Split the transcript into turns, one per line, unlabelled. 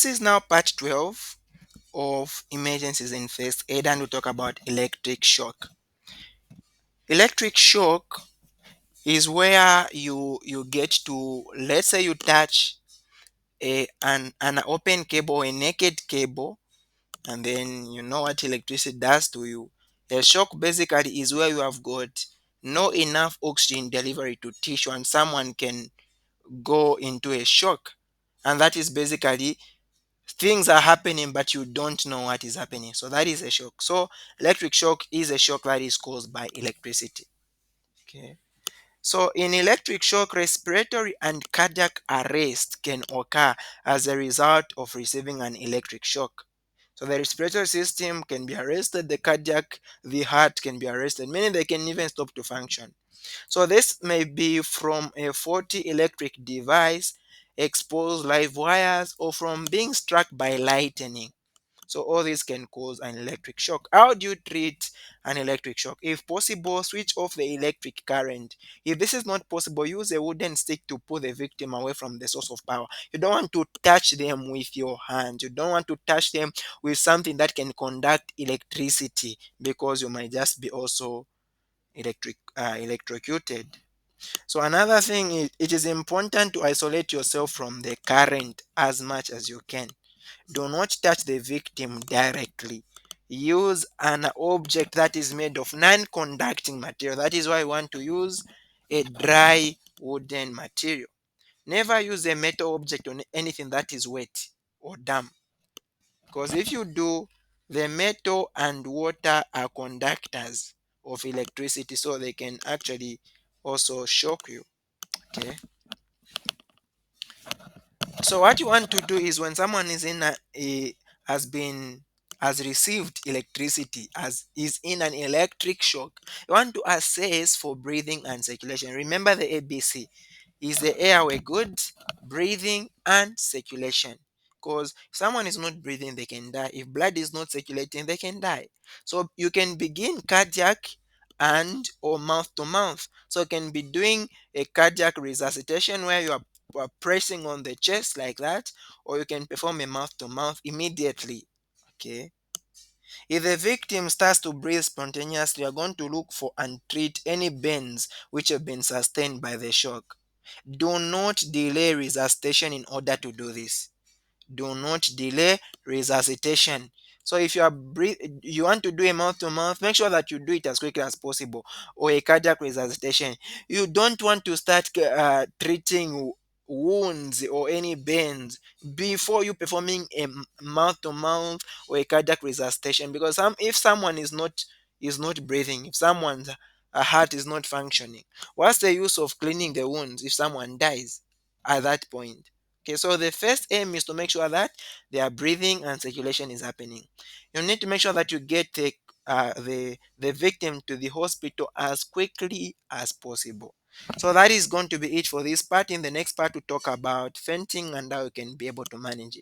This is now part 12 of emergencies in first aid, and we talk about electric shock. Electric shock is where you get to, let's say you touch an open cable or a naked cable, and then you know what electricity does to you. A shock basically is where you have got no enough oxygen delivery to tissue and someone can go into a shock. And that is basically things are happening but you don't know what is happening. So that is a shock. So electric shock is a shock that is caused by electricity. Okay. So in electric shock, respiratory and cardiac arrest can occur as a result of receiving an electric shock. So the respiratory system can be arrested, the cardiac, the heart can be arrested, meaning they can even stop to function. So this may be from a faulty electric device, exposed live wires, or from being struck by lightning. So all this can cause an electric shock. How do you treat an electric shock? If possible, switch off the electric current. If this is not possible, use a wooden stick to pull the victim away from the source of power. You don't want to touch them with your hand. You don't want to touch them with something that can conduct electricity, because you might just be also electrocuted. So another thing is, it is important to isolate yourself from the current as much as you can. Do not touch the victim directly. Use an object that is made of non-conducting material. That is why you want to use a dry wooden material. Never use a metal object on anything that is wet or damp. Because if you do, the metal and water are conductors of electricity, so they can actually also shock you. Okay. So what you want to do is, when someone is in a has been has received electricity, as is in an electric shock, you want to assess for breathing and circulation. Remember the ABC. Is the airway good? Breathing and circulation. Because if someone is not breathing, they can die. If blood is not circulating, they can die. So you can begin cardiac and or mouth to mouth. So you can be doing a cardiac resuscitation where you are pressing on the chest like that, or you can perform a mouth to mouth immediately. Okay. If the victim starts to breathe spontaneously, you are going to look for and treat any burns which have been sustained by the shock. Do not delay resuscitation in order to do this. Do not delay resuscitation. So if you want to do a mouth to mouth, make sure that you do it as quickly as possible, or a cardiac resuscitation. You don't want to start treating wounds or any burns before you performing a mouth to mouth or a cardiac resuscitation, because if someone is not breathing, if someone's heart is not functioning, what's the use of cleaning the wounds if someone dies at that point? Okay, so the first aim is to make sure that their breathing and circulation is happening. You need to make sure that you get the victim to the hospital as quickly as possible. So that is going to be it for this part. In the next part, we talk about fainting and how you can be able to manage it.